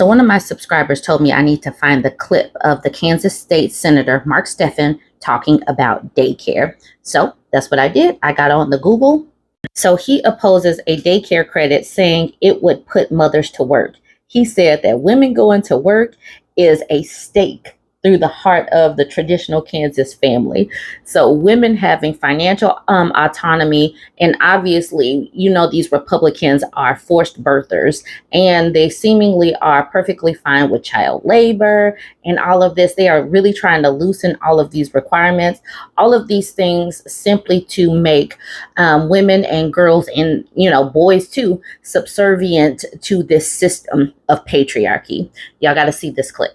So one of my subscribers told me I need to find the clip of the Kansas State Senator Mark Steffen talking about daycare. So that's what I did. I got on the Google. So he opposes a daycare credit, saying it would put mothers to work. He said that women going to work is a stake through the heart of the traditional Kansas family. So women having financial autonomy, and obviously, these Republicans are forced birthers, and they seemingly are perfectly fine with child labor and all of this. They are really trying to loosen all of these requirements, all of these things simply to make women and girls and, boys too, subservient to this system of patriarchy. Y'all got to see this clip.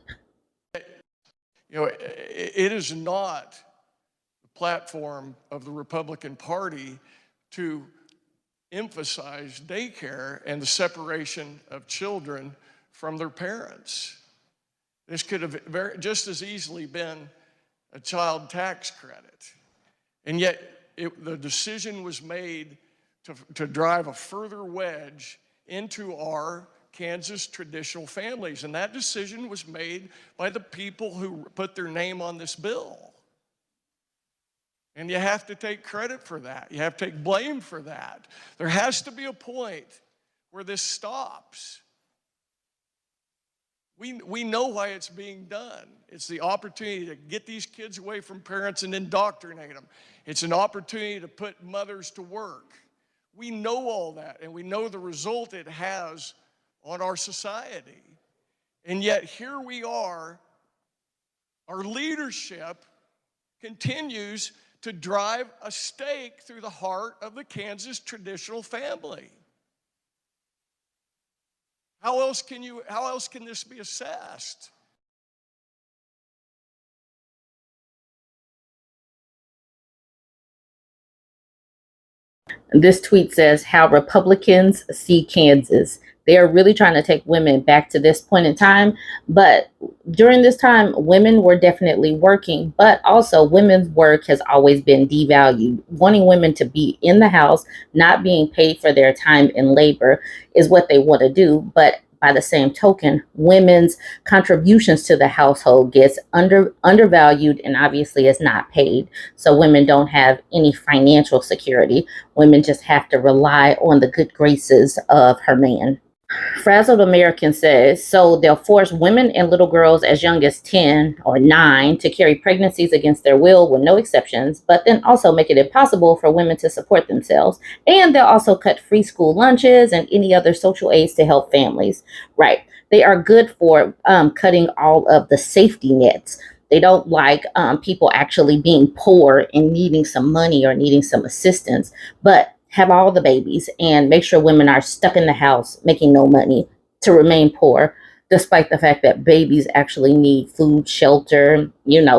It is not the platform of the Republican Party to emphasize daycare and the separation of children from their parents. This could have just as easily been a child tax credit. And yet the decision was made to drive a further wedge into our Kansas traditional families. And that decision was made by the people who put their name on this bill. And you have to take credit for that. You have to take blame for that. There has to be a point where this stops. We know why it's being done. It's the opportunity to get these kids away from parents and indoctrinate them. It's an opportunity to put mothers to work. We know all that, and we know the result it has on our society. And yet here we are, our leadership continues to drive a stake through the heart of the Kansas traditional family. How else can this be assessed? This tweet says how Republicans see Kansas. They are really trying to take women back to this point in time. But during this time, women were definitely working, but also women's work has always been devalued. Wanting women to be in the house, not being paid for their time in labor is what they want to do. But by the same token, women's contributions to the household gets undervalued and obviously is not paid. So women don't have any financial security. Women just have to rely on the good graces of her man. Frazzled American says, so they'll force women and little girls as young as 10 or 9 to carry pregnancies against their will with no exceptions, but then also make it impossible for women to support themselves. And they'll also cut free school lunches and any other social aids to help families. Right. They are good for cutting all of the safety nets. They don't like people actually being poor and needing some money or needing some assistance, but have all the babies and make sure women are stuck in the house making no money to remain poor, despite the fact that babies actually need food, shelter,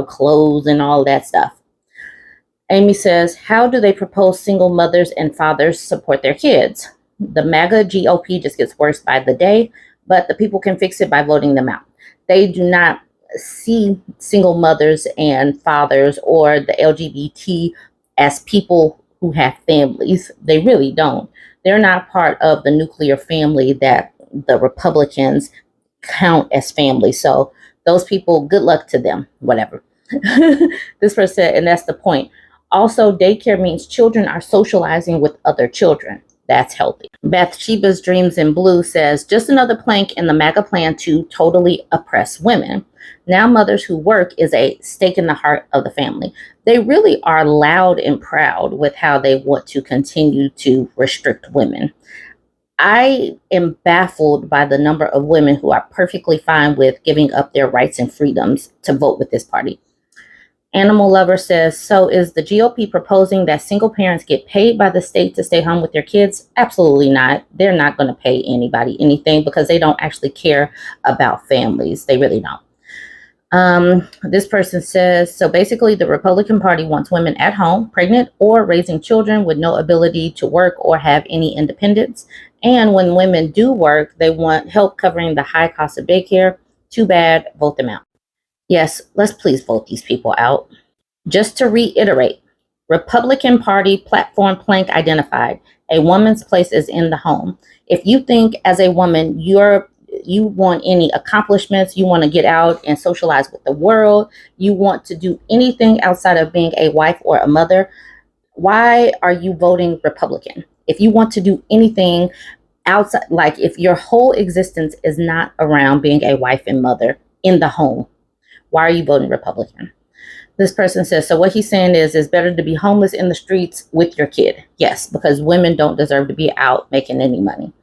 clothes and all that stuff. Amy says, how do they propose single mothers and fathers support their kids? The MAGA GOP just gets worse by the day, but the people can fix it by voting them out. They do not see single mothers and fathers or the LGBT as people who have families. They really don't. They're not part of the nuclear family that the Republicans count as family. So those people, good luck to them, whatever. This person said, and that's the point. Also, daycare means children are socializing with other children. That's healthy. Bathsheba's Dreams in Blue says, just another plank in the MAGA plan to totally oppress women. Now mothers who work is a stake in the heart of the family. They really are loud and proud with how they want to continue to restrict women. I am baffled by the number of women who are perfectly fine with giving up their rights and freedoms to vote with this party. Animal Lover says, so is the GOP proposing that single parents get paid by the state to stay home with their kids? Absolutely not. They're not going to pay anybody anything because they don't actually care about families. They really don't. This person says, so basically the Republican Party wants women at home, pregnant or raising children with no ability to work or have any independence. And when women do work, they want help covering the high cost of daycare. Too bad, vote them out. Yes, let's please vote these people out. Just to reiterate, Republican Party platform plank identified. A woman's place is in the home. If you think as a woman you want any accomplishments, you want to get out and socialize with the world, you want to do anything outside of being a wife or a mother, why are you voting Republican? If you want to do anything outside, like if your whole existence is not around being a wife and mother in the home, why are you voting Republican? This person says, so what he's saying is it's better to be homeless in the streets with your kid. Yes, because women don't deserve to be out making any money.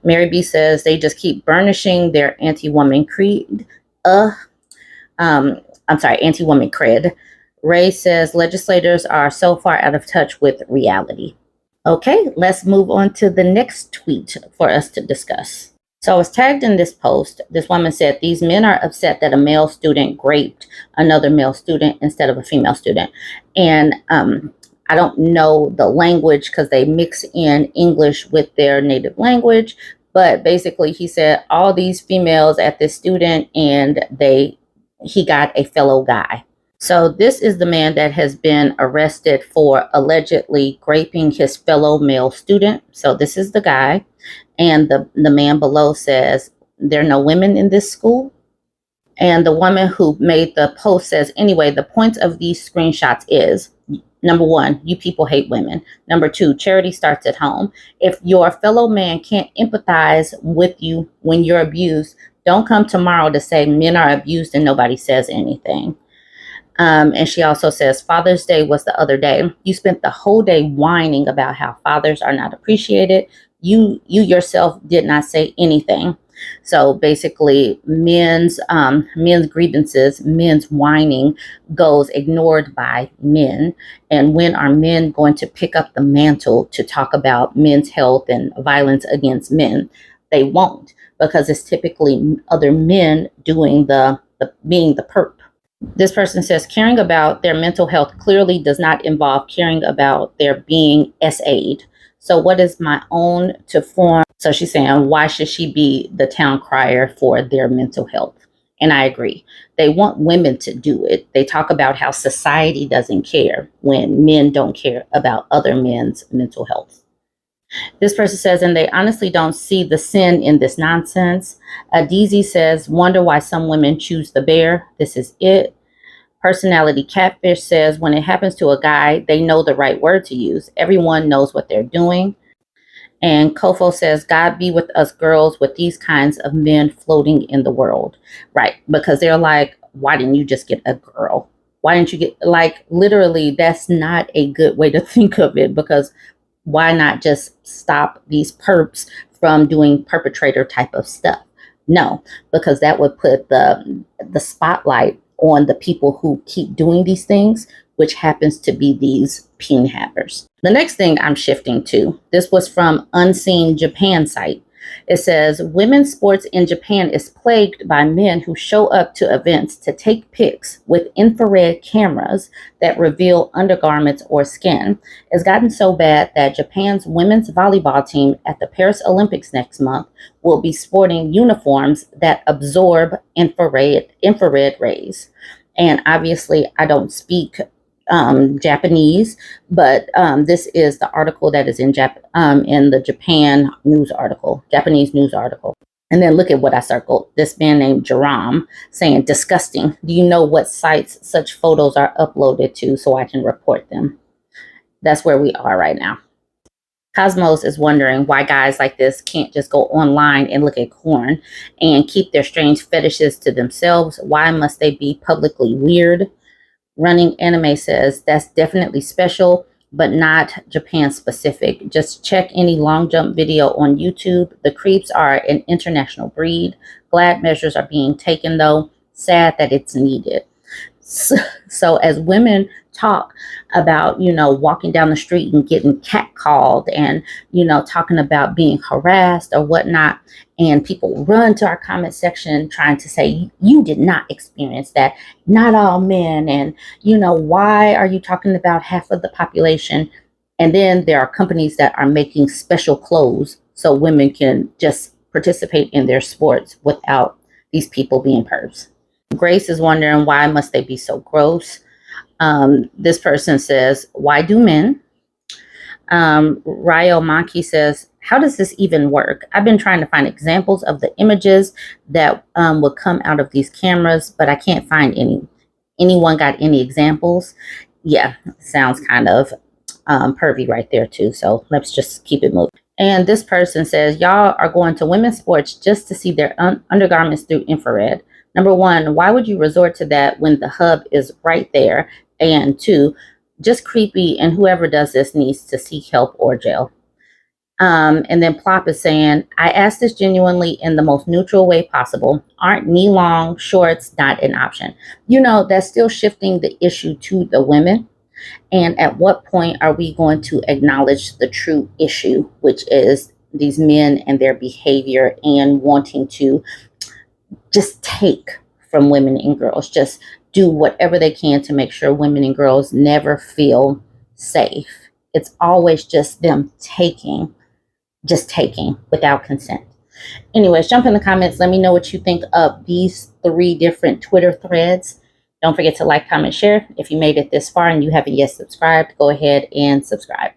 Mary B says they just keep burnishing their anti-woman creed. Anti-woman cred. Ray says legislators are so far out of touch with reality. Okay, let's move on to the next tweet for us to discuss. So I was tagged in this post. This woman said, these men are upset that a male student raped another male student instead of a female student. And I don't know the language because they mix in English with their native language. But basically, he said all these females at this student and he got a fellow guy. So this is the man that has been arrested for allegedly raping his fellow male student. So this is the guy. And the man below says, there are no women in this school. And the woman who made the post says, anyway, the point of these screenshots is, number one, you people hate women. Number two, charity starts at home. If your fellow man can't empathize with you when you're abused, don't come tomorrow to say men are abused and nobody says anything. And she also says, Father's Day was the other day. You spent the whole day whining about how fathers are not appreciated. You yourself did not say anything. So basically, men's grievances, men's whining goes ignored by men. And when are men going to pick up the mantle to talk about men's health and violence against men? They won't, because it's typically other men doing being the perp. This person says caring about their mental health clearly does not involve caring about their being SA'd. So what is my own to form? So she's saying, why should she be the town crier for their mental health? And I agree. They want women to do it. They talk about how society doesn't care when men don't care about other men's mental health. This person says, and they honestly don't see the sin in this nonsense. Deezy says, wonder why some women choose the bear. This is it. Personality Catfish says, when it happens to a guy, they know the right word to use. Everyone knows what they're doing. And Kofo says, God be with us girls with these kinds of men floating in the world. Right. Because they're like, why didn't you just get a girl? Why didn't you get, like, literally, that's not a good way to think of it, because why not just stop these perps from doing perpetrator type of stuff? No, because that would put the spotlight on the people who keep doing these things, which happens to be these peen happers. The next thing I'm shifting to, this was from Unseen Japan site. It says, women's sports in Japan is plagued by men who show up to events to take pics with infrared cameras that reveal undergarments or skin. It's gotten so bad that Japan's women's volleyball team at the Paris Olympics next month will be sporting uniforms that absorb infrared rays. And obviously, I don't speak Japanese, but this is the article that is in the Japan news article, Japanese news article. And then look at what I circled. This man named Jerome saying, disgusting. Do you know what sites such photos are uploaded to so I can report them? That's where we are right now. Cosmos is wondering why guys like this can't just go online and look at porn and keep their strange fetishes to themselves. Why must they be publicly weird? Running Anime says that's definitely special, but not Japan specific. Just check any long jump video on YouTube. The creeps are an international breed. Glad measures are being taken, though. Sad that it's needed. So as women talk about, walking down the street and getting catcalled and, talking about being harassed or whatnot, and people run to our comment section trying to say, you did not experience that. Not all men. And, why are you talking about half of the population? And then there are companies that are making special clothes so women can just participate in their sports without these people being pervs. Grace is wondering why must they be so gross? This person says, why do men? Ryo Maki says, How does this even work? I've been trying to find examples of the images that would come out of these cameras, but I can't find any. Anyone got any examples? Yeah, sounds kind of pervy right there too. So let's just keep it moving. And this person says, y'all are going to women's sports just to see their undergarments through infrared. Number one, why would you resort to that when the hub is right there? And two, just creepy, and whoever does this needs to seek help or jail. And then Plop is saying, I asked this genuinely in the most neutral way possible. Aren't knee long shorts not an option? You know, that's still shifting the issue to the women. And at what point are we going to acknowledge the true issue, which is these men and their behavior and wanting to just take from women and girls, just do whatever they can to make sure women and girls never feel safe. It's always just them taking, just taking without consent. Anyways, jump in the comments. Let me know what you think of these 3 different Twitter threads. Don't forget to like, comment, share. If you made it this far and you haven't yet subscribed, go ahead and subscribe.